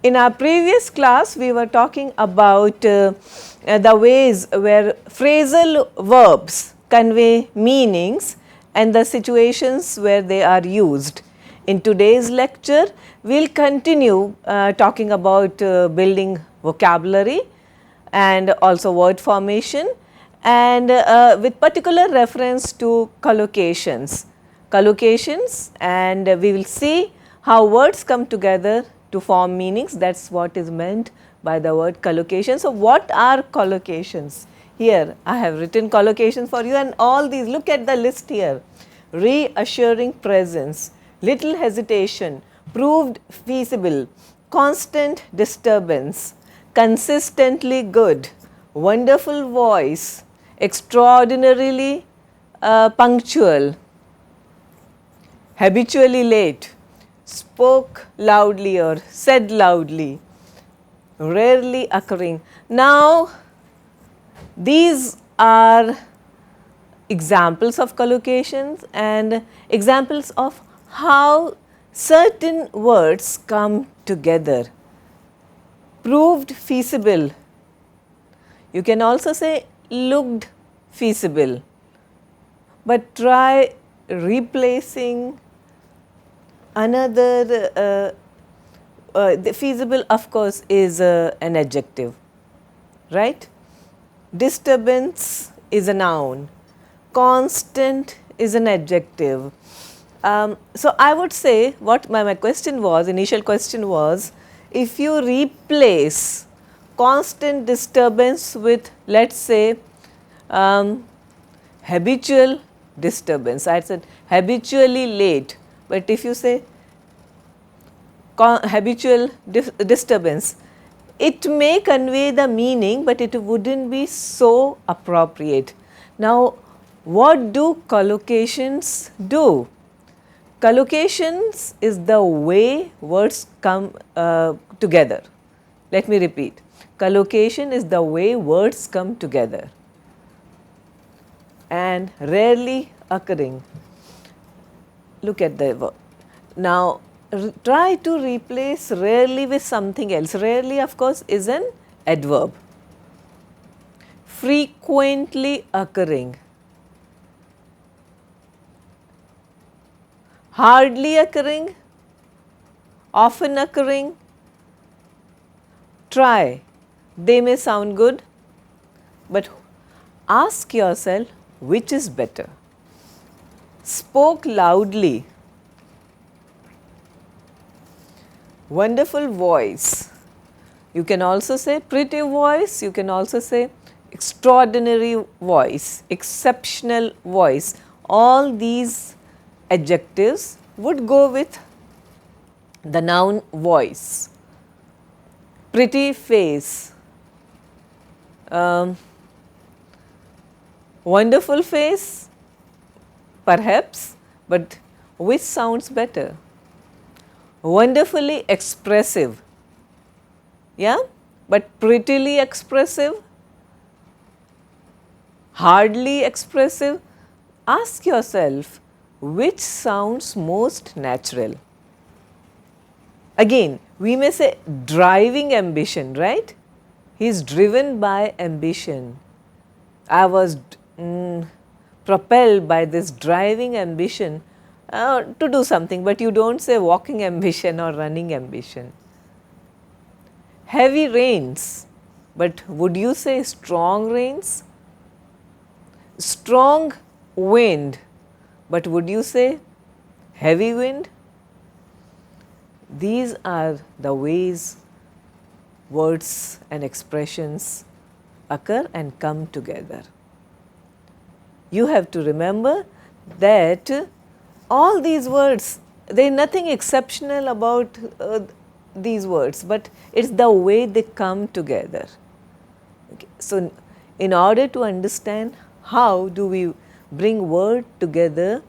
In our previous class, we were talking about the ways where phrasal verbs convey meanings and the situations where they are used. In today's lecture, we will continue talking about building vocabulary and also word formation, and with particular reference to collocations. Collocations, and we will see how words come together to form meanings. That is what is meant by the word collocation. So, what are collocations? Here I have written collocations for you, and all these, look at the list here: reassuring presence, little hesitation, proved feasible, constant disturbance, consistently good, wonderful voice, extraordinarily punctual, habitually late, spoke loudly or said loudly, rarely occurring. Now, these are examples of collocations and examples of how certain words come together. Proved feasible, you can also say looked feasible, but try replacing another. The feasible, of course, is an adjective, right? Disturbance is a noun, constant is an adjective. So, I would say what my question was, initial question was, if you replace constant disturbance with, let us say, habitual disturbance, I said habitually late, but if you say habitual disturbance, it may convey the meaning, but it would not be so appropriate. Now, what do collocations do? Collocations is the way words come together. Let me repeat, collocation is the way words come together and rarely occurring. Look at the word. Now, try to replace rarely with something else. Rarely, of course, is an adverb. Frequently occurring, hardly occurring, often occurring. Try, they may sound good, but ask yourself which is better. Spoke loudly, wonderful voice, you can also say pretty voice, you can also say extraordinary voice, exceptional voice. All these adjectives would go with the noun voice. Pretty face, wonderful face, perhaps, but which sounds better? Wonderfully expressive, yeah, but prettily expressive, hardly expressive. Ask yourself which sounds most natural. Again, we may say driving ambition, right? He is driven by ambition. I was propelled by this driving ambition to do something, but you do not say walking ambition or running ambition. Heavy rains, but would you say strong rains? Strong wind, but would you say heavy wind? These are the ways words and expressions occur and come together. You have to remember that all these words, there is nothing exceptional about these words, but it is the way they come together. Okay. So, in order to understand how do we bring word together,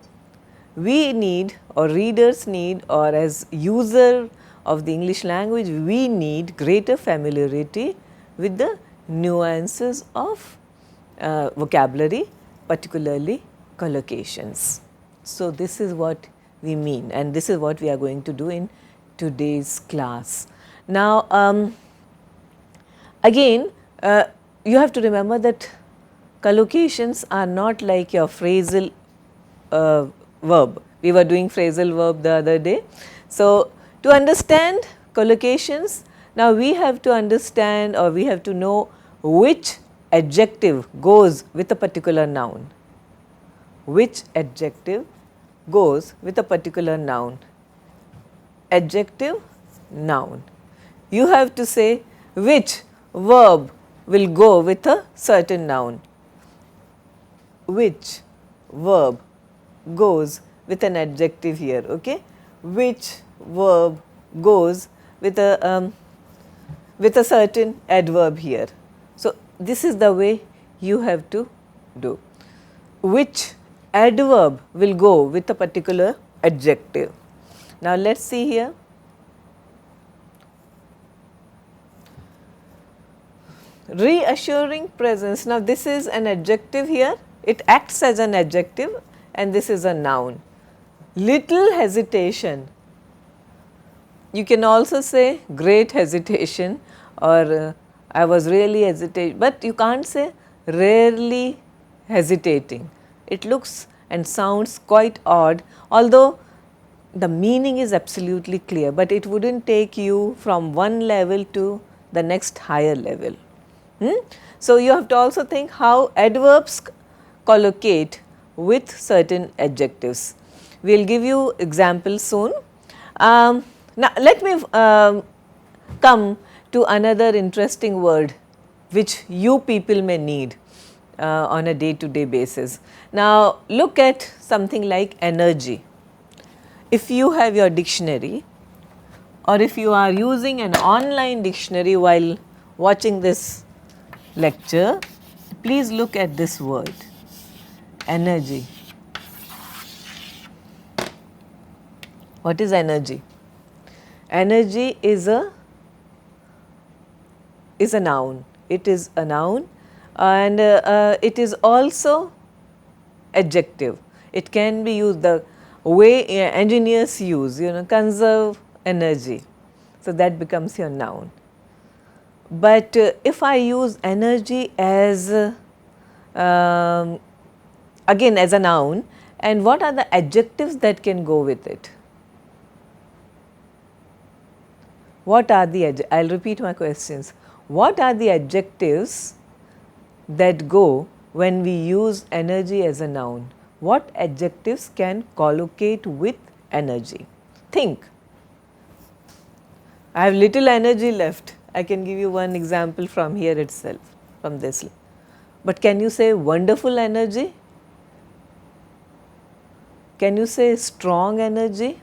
we need, or readers need, or as user of the English language, we need greater familiarity with the nuances of vocabulary, particularly collocations. So, this is what we mean, and this is what we are going to do in today's class. Now, again, you have to remember that collocations are not like your phrasal verb. We were doing phrasal verb the other day. So, to understand collocations, now we have to understand, or we have to know which adjective goes with a particular noun. Which adjective goes with a particular noun. Adjective, noun. You have to say which verb will go with a certain noun. Which verb goes with an adjective here, okay? Which verb goes with a certain adverb here. So, this is the way you have to do. Which adverb will go with a particular adjective. Now, let us see here. Reassuring presence. Now, this is an adjective here. It acts as an adjective and this is a noun. Little hesitation. You can also say great hesitation or I was really hesitating, but you can't say rarely hesitating. It looks and sounds quite odd, although the meaning is absolutely clear, but it would not take you from one level to the next higher level. So, you have to also think how adverbs collocate with certain adjectives. We will give you examples soon. Now, let me come to another interesting word which you people may need on a day-to-day basis. Now, look at something like energy. If you have your dictionary or if you are using an online dictionary while watching this lecture, please look at this word, energy. What is energy? Energy is a noun. It is a noun and it is also adjective. It can be used the way engineers use, conserve energy. So, that becomes your noun. But if I use energy as again as a noun, and what are the adjectives that can go with it? What are the, I will repeat my questions. What are the adjectives that go when we use energy as a noun? What adjectives can collocate with energy? Think. I have little energy left. I can give you one example from here itself, from this. But can you say wonderful energy? Can you say strong energy?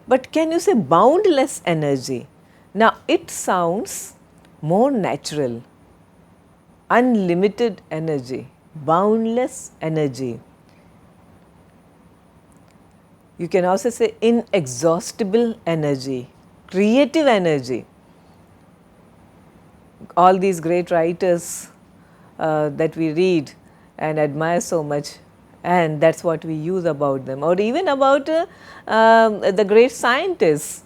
But can you say boundless energy? Now, it sounds more natural. Unlimited energy, boundless energy. You can also say inexhaustible energy, creative energy. All these great writers that we read and admire so much, and that is what we use about them, or even about the great scientists.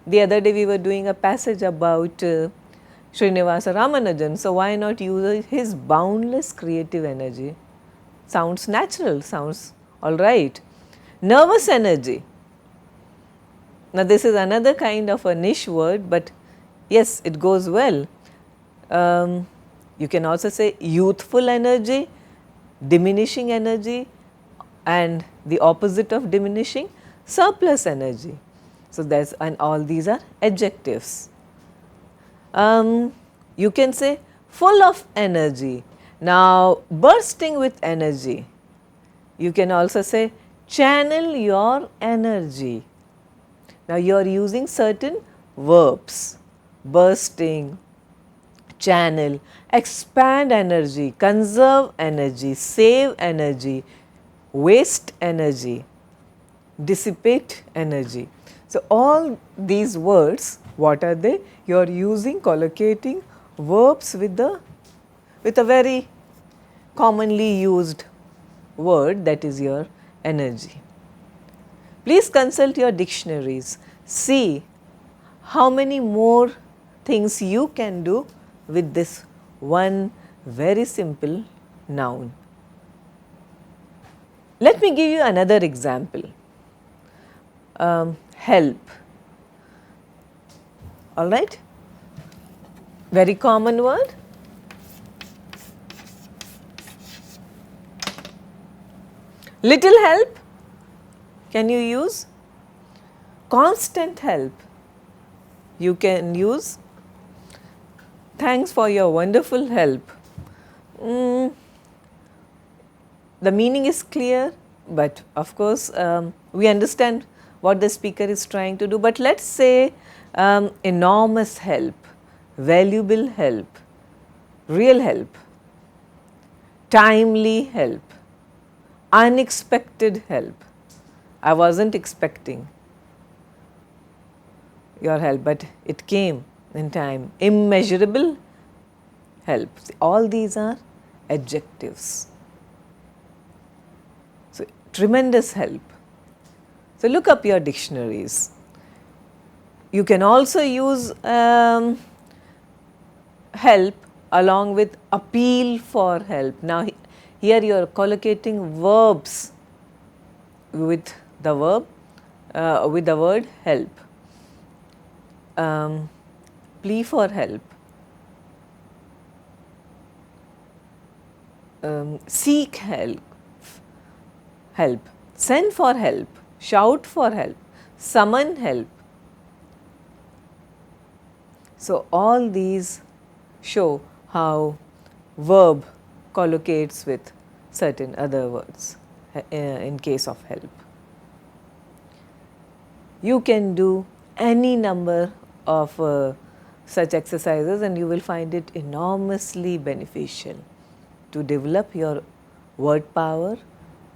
The other day we were doing a passage about Srinivasa Ramanujan, so why not use his boundless creative energy? Sounds natural, sounds all right. Nervous energy. Now, this is another kind of a niche word, but yes, it goes well. You can also say youthful energy, diminishing energy, and the opposite of diminishing, surplus energy. So, that's, and all these are adjectives. You can say full of energy. Now, bursting with energy. You can also say channel your energy. Now, you are using certain verbs, bursting, channel, expand energy, conserve energy, save energy, waste energy, dissipate energy. So, all these words, what are they? You are using collocating verbs with a very commonly used word, that is your energy. Please consult your dictionaries, see how many more things you can do with this one very simple noun. Let me give you another example. Help. All right, very common word. Little help, can you use? Constant help, you can use. Thanks for your wonderful help. The meaning is clear, but of course we understand what the speaker is trying to do. But let us say enormous help, valuable help, real help, timely help, unexpected help. I wasn't expecting your help, but it came in time. Immeasurable help. All these are adjectives. So, tremendous help. So, look up your dictionaries. You can also use help along with appeal for help. Now, here you are collocating verbs with the verb, with the word help. Plea for help, seek help, send for help, shout for help, summon help. So, all these show how verb collocates with certain other words in case of help. You can do any number of such exercises and you will find it enormously beneficial to develop your word power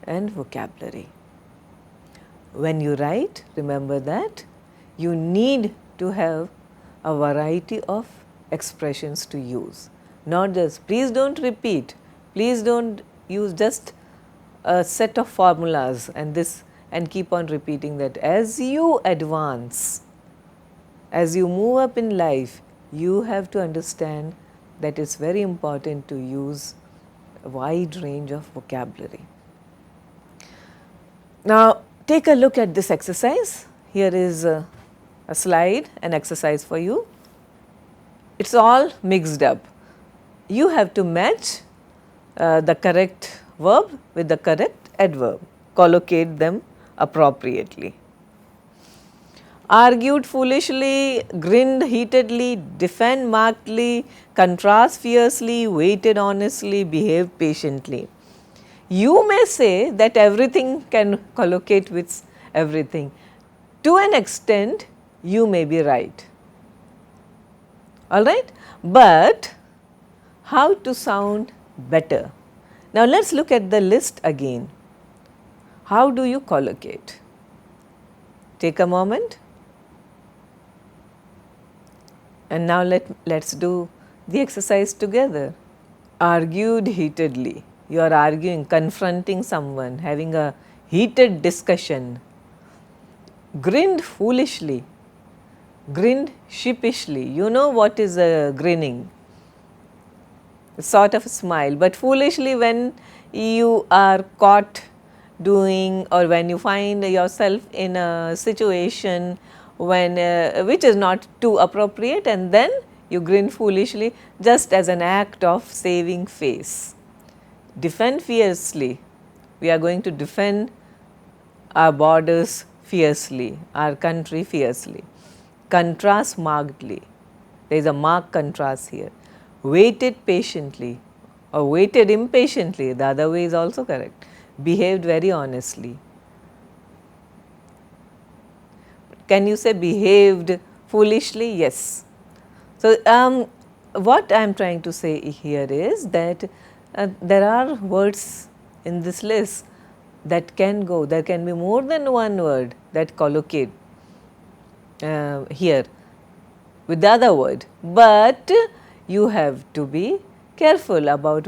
and vocabulary. When you write, remember that you need to have a variety of expressions to use, not just please do not repeat, please do not use just a set of formulas and keep on repeating that. As you advance, as you move up in life, you have to understand that it is very important to use a wide range of vocabulary. Now, take a look at this exercise. Here is a slide, an exercise for you. It is all mixed up. You have to match the correct verb with the correct adverb, collocate them appropriately. Argued foolishly, grinned heatedly, defend markedly, contrast fiercely, waited honestly, behaved patiently. You may say that everything can collocate with everything. To an extent, you may be right. All right? But how to sound better? Now, let us look at the list again. How do you collocate? Take a moment. And now let's do the exercise together. Argued heatedly. You are arguing, confronting someone, having a heated discussion. Grinned foolishly. Grinned sheepishly. You know what is a grinning? Sort of a smile, but foolishly when you are caught doing or when you find yourself in a situation when which is not too appropriate and then you grin foolishly just as an act of saving face. Defend fiercely. We are going to defend our borders fiercely, our country fiercely. Contrast markedly. There is a marked contrast here. Waited patiently or waited impatiently, the other way is also correct. Behaved very honestly. Can you say behaved foolishly? Yes. So, what I am trying to say here is that there are words in this list that can go, there can be more than one word that collocate here with the other word, but you have to be careful about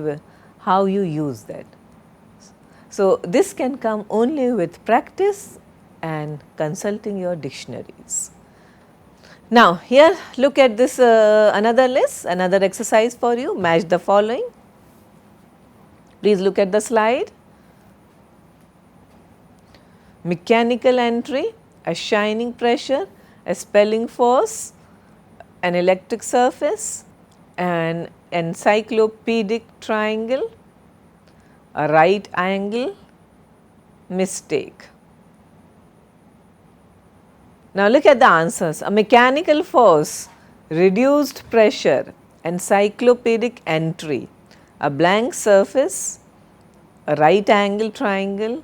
how you use that. So, this can come only with practice and consulting your dictionaries. Now, here look at this another list, another exercise for you, match the following. Please look at the slide. Mechanical entry, a shining pressure, a spelling force, an electric surface, an encyclopedic triangle, a right angle, mistake. Now, look at the answers. A mechanical force, reduced pressure, encyclopedic entry, a blank surface, a right angle triangle,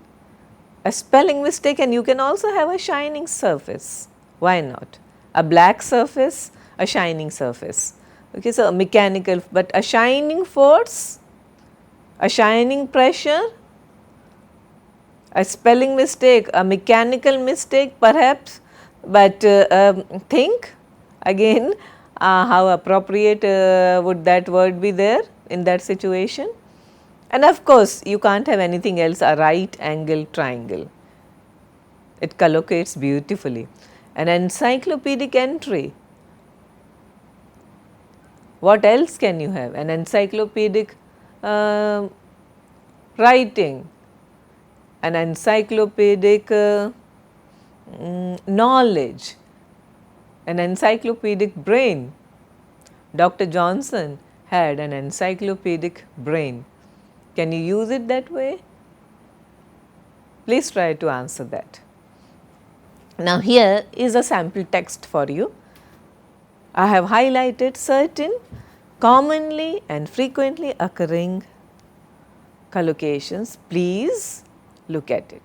a spelling mistake, and you can also have a shining surface. Why not? A black surface, a shining surface. Okay, so a mechanical, but a shining force, a shining pressure, a spelling mistake, a mechanical mistake perhaps, but think again how appropriate would that word be there in that situation. And of course, you can't have anything else, a right angle triangle. It collocates beautifully. An encyclopedic entry. What else can you have? An encyclopedic writing, an encyclopedic knowledge, an encyclopedic brain. Dr. Johnson had an encyclopedic brain. Can you use it that way? Please try to answer that. Now, here is a sample text for you. I have highlighted certain commonly and frequently occurring collocations. Please look at it.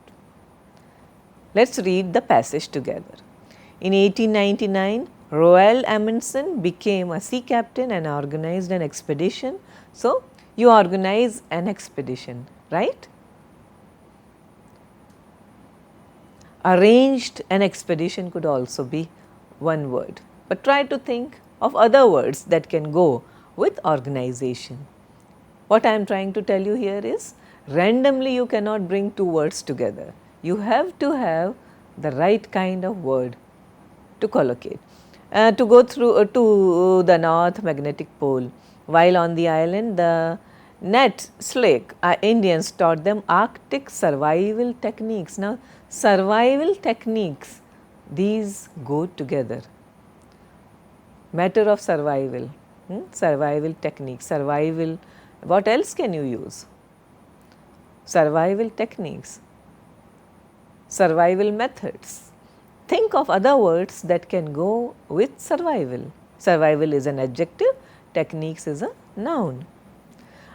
Let us read the passage together. In 1899, Roald Amundsen became a sea captain and organized an expedition. So, you organize an expedition, right? Arranged an expedition could also be one word, but try to think of other words that can go with organization. What I am trying to tell you here is, randomly you cannot bring two words together. You have to have the right kind of word to collocate. To go through to the North Magnetic Pole, while on the island, the Ned Slick Indians taught them Arctic survival techniques. Now, survival techniques, these go together. Matter of survival, survival techniques, survival, what else can you use? Survival techniques, survival methods. Think of other words that can go with survival. Survival is an adjective, techniques is a noun.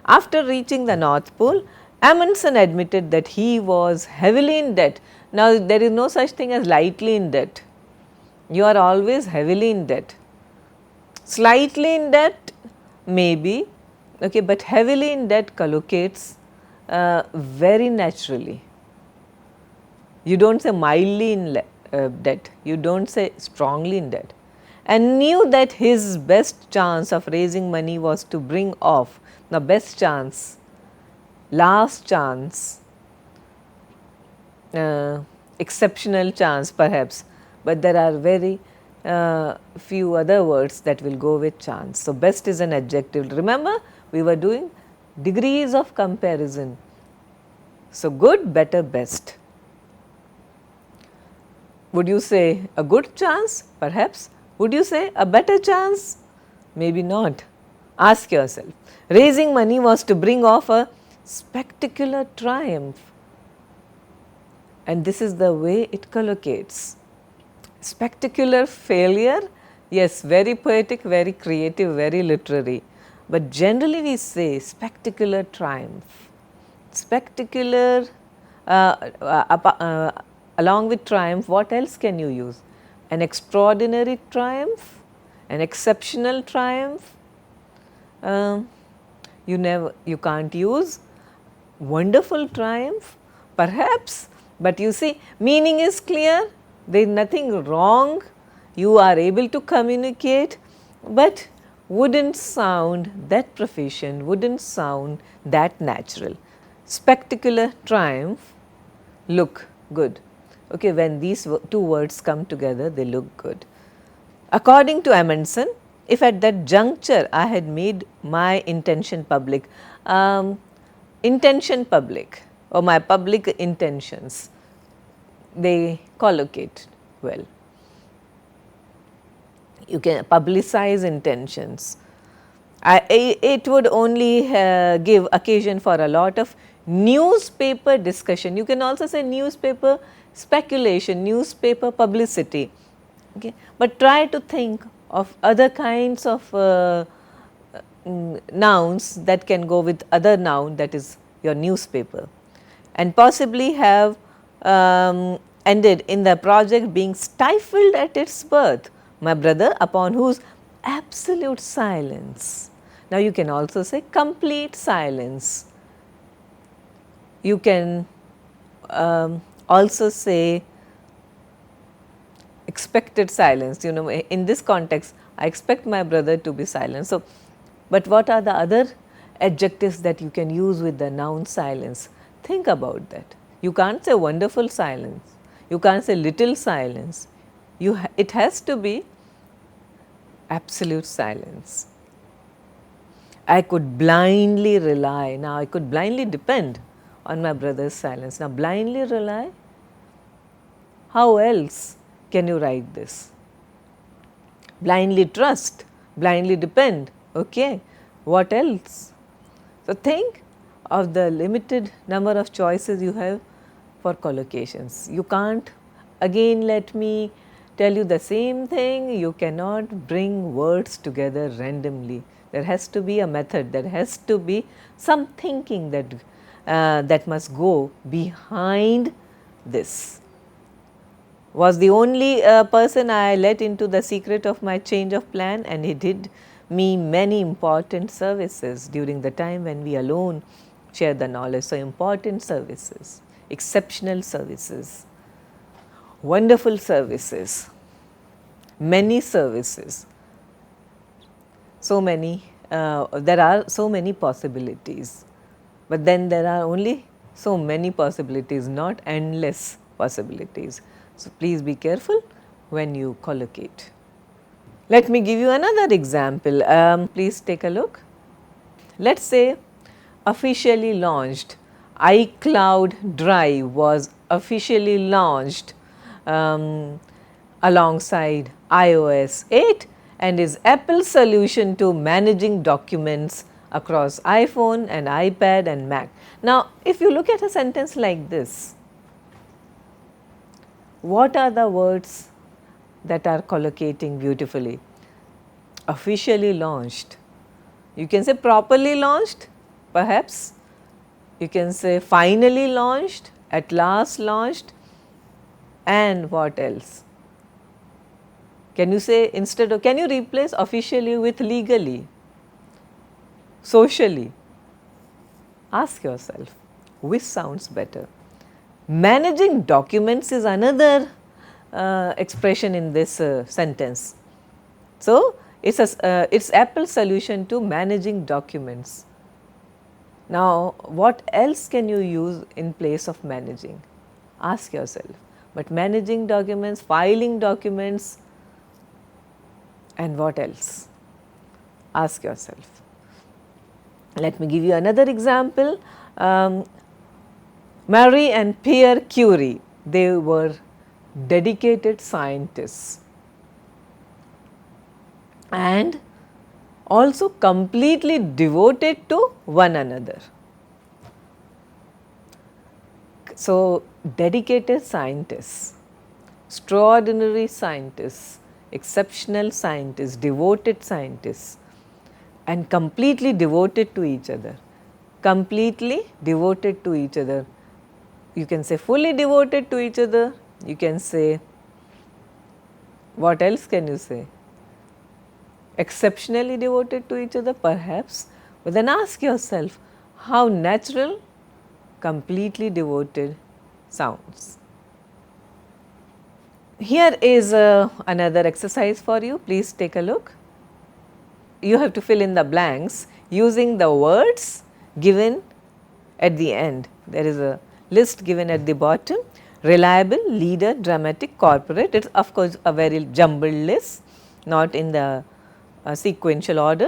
After reaching the North Pole, Amundsen admitted that he was heavily in debt. Now, there is no such thing as lightly in debt. You are always heavily in debt. Slightly in debt, maybe, okay, but heavily in debt collocates very naturally. You do not say mildly in debt, you do not say strongly in debt, and knew that his best chance of raising money was to bring off the best chance, last chance, exceptional chance perhaps, but there are very few other words that will go with chance. So, best is an adjective. Remember, we were doing degrees of comparison. So, good, better, best. Would you say a good chance? Perhaps. Would you say a better chance? Maybe not. Ask yourself. Raising money was to bring off a spectacular triumph, and this is the way it collocates. Spectacular failure, yes, very poetic, very creative, very literary, but generally we say spectacular triumph. Spectacular, along with triumph, what else can you use? An extraordinary triumph, an exceptional triumph. You can't use wonderful triumph, perhaps, but you see, meaning is clear. There is nothing wrong. You are able to communicate, but wouldn't sound that proficient, wouldn't sound that natural. Spectacular triumph, look good. Okay, when these two words come together, they look good. According to Amundsen, if at that juncture I had made my um, intention public or my public intentions, they collocate well. You can publicize intentions. It would only give occasion for a lot of newspaper discussion. You can also say newspaper speculation, newspaper publicity. Okay. But try to think of other kinds of nouns that can go with other noun, that is your newspaper, and possibly have ended in the project being stifled at its birth. My brother, upon whose absolute silence. Now, you can also say complete silence. You can also say expected silence. You know, in this context, I expect my brother to be silent. So, but what are the other adjectives that you can use with the noun silence? Think about that. You can't say wonderful silence. You can't say little silence. It has to be absolute silence. I could blindly rely. Now, I could blindly depend on my brother's silence. Now, blindly rely, how else can you write this? Blindly trust, blindly depend, okay. What else? So, think of the limited number of choices you have for collocations. You can't, again let me tell you the same thing, you cannot bring words together randomly. There has to be a method, there has to be some thinking that must go behind this. Was the only person I let into the secret of my change of plan, and he did me many important services during the time when we alone share the knowledge. So, important services, exceptional services, wonderful services, many services, so many, there are so many possibilities, but then there are only so many possibilities, not endless possibilities. So, please be careful when you collocate. Let me give you another example. Please take a look. Let us say officially launched, iCloud Drive was officially launched alongside iOS 8 and is Apple's solution to managing documents across iPhone and iPad and Mac. Now, if you look at a sentence like this, what are the words that are collocating beautifully? Officially launched. You can say properly launched, perhaps. You can say finally launched, at last launched, and what else? Can you say instead of, can you replace officially with legally, socially? Ask yourself, which sounds better? Managing documents is another expression in this sentence. So, it's Apple's solution to managing documents. Now, what else can you use in place of managing? Ask yourself. But managing documents, filing documents, and what else? Ask yourself. Let me give you another example. Marie and Pierre Curie, they were dedicated scientists and also completely devoted to one another. So, dedicated scientists, extraordinary scientists, exceptional scientists, devoted scientists, and completely devoted to each other, completely devoted to each other. You can say fully devoted to each other, you can say, what else can you say? Exceptionally devoted to each other, perhaps, but then ask yourself how natural completely devoted sounds. Here is another exercise for you, please take a look. You have to fill in the blanks using the words given at the end. There is a list given at the bottom: reliable, leader, dramatic, corporate. It is of course a very jumbled list. not in the sequential order.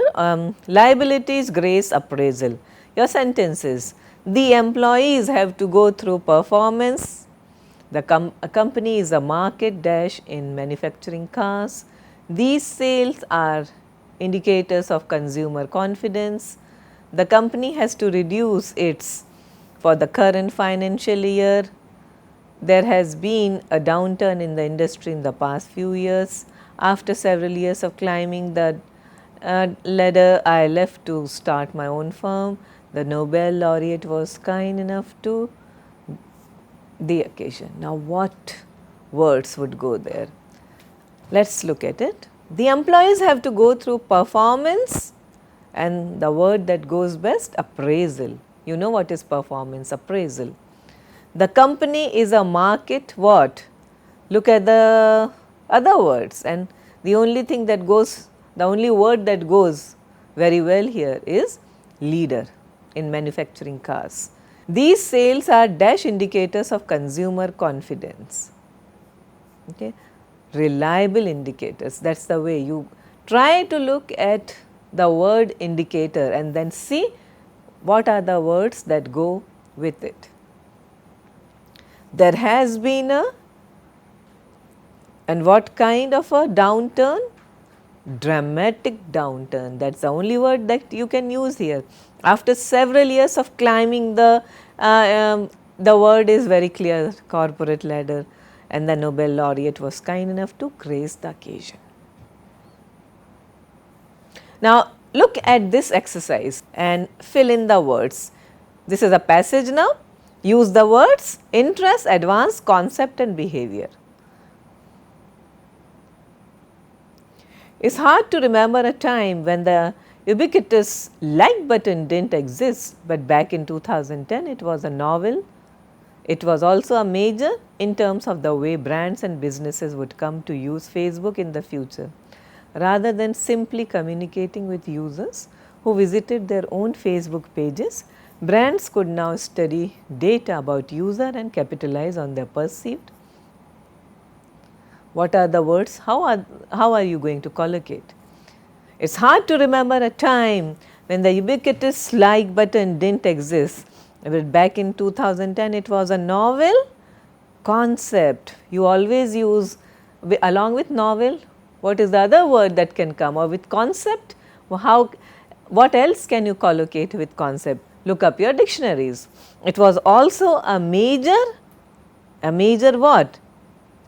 Liabilities grace appraisal. Your sentence is, the employees have to go through performance. The company is a market dash in manufacturing cars. These sales are indicators of consumer confidence. The company has to reduce its for the current financial year. There has been a downturn in the industry in the past few years. After several years of climbing the ladder, I left to start my own firm. The Nobel laureate was kind enough to the occasion. Now, what words would go there? Let us look at it. The employees have to go through performance, and the word that goes best, appraisal. You know what is performance, appraisal. The company is a market what? Look at the other words, and the only thing that goes, the only word that goes very well here is leader in manufacturing cars. These sales are dash indicators of consumer confidence. Okay. Reliable indicators, that is the way you try to look at the word indicator and then see what are the words that go with it. There has been a, and what kind of a downturn? Dramatic downturn, that is the only word that you can use here. After several years of climbing the word is very clear, corporate ladder, and the Nobel laureate was kind enough to grace the occasion. Now, look at this exercise and fill in the words. This is a passage now. Use the words interest, advance, concept and behavior. It is hard to remember a time when the ubiquitous like button did not exist, but back in 2010 it was a novel. It was also a major in terms of the way brands and businesses would come to use Facebook in the future. Rather than simply communicating with users who visited their own Facebook pages, brands could now study data about user and capitalize on their perceived. What are the words? How are you going to collocate? It is hard to remember a time when the ubiquitous like button did not exist, but back in 2010 it was a novel concept. You always use along with novel, what is the other word that can come, or with concept? What else can you collocate with concept? Look up your dictionaries. It was also a major what?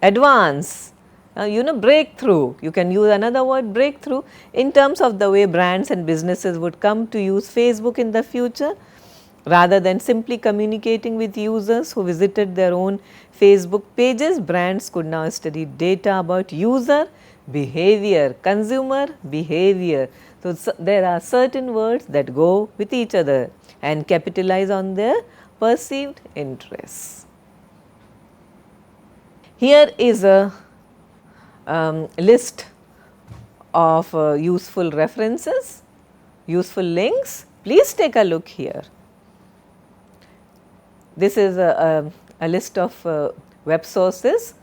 Advance, breakthrough. You can use another word, breakthrough, in terms of the way brands and businesses would come to use Facebook in the future. Rather than simply communicating with users who visited their own Facebook pages, brands could now study data about user behavior, consumer behavior. So, there are certain words that go with each other and capitalize on their perceived interests. Here is a list of useful references, useful links. Please take a look here. This is a list of web sources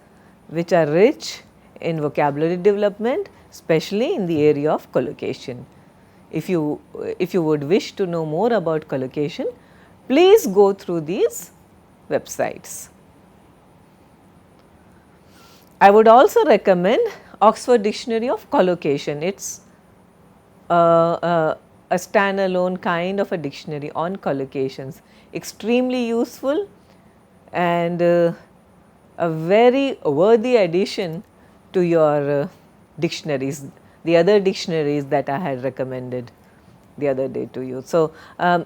which are rich in vocabulary development, especially in the area of collocation. If you would wish to know more about collocation, please go through these websites. I would also recommend Oxford Dictionary of Collocation. It is a standalone kind of a dictionary on collocations, extremely useful and a very worthy addition to your dictionaries, the other dictionaries that I had recommended the other day to you. So,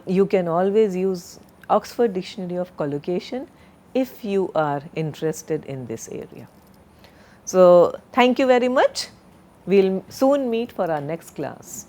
you can always use Oxford Dictionary of Collocation if you are interested in this area. So, thank you very much. We will soon meet for our next class.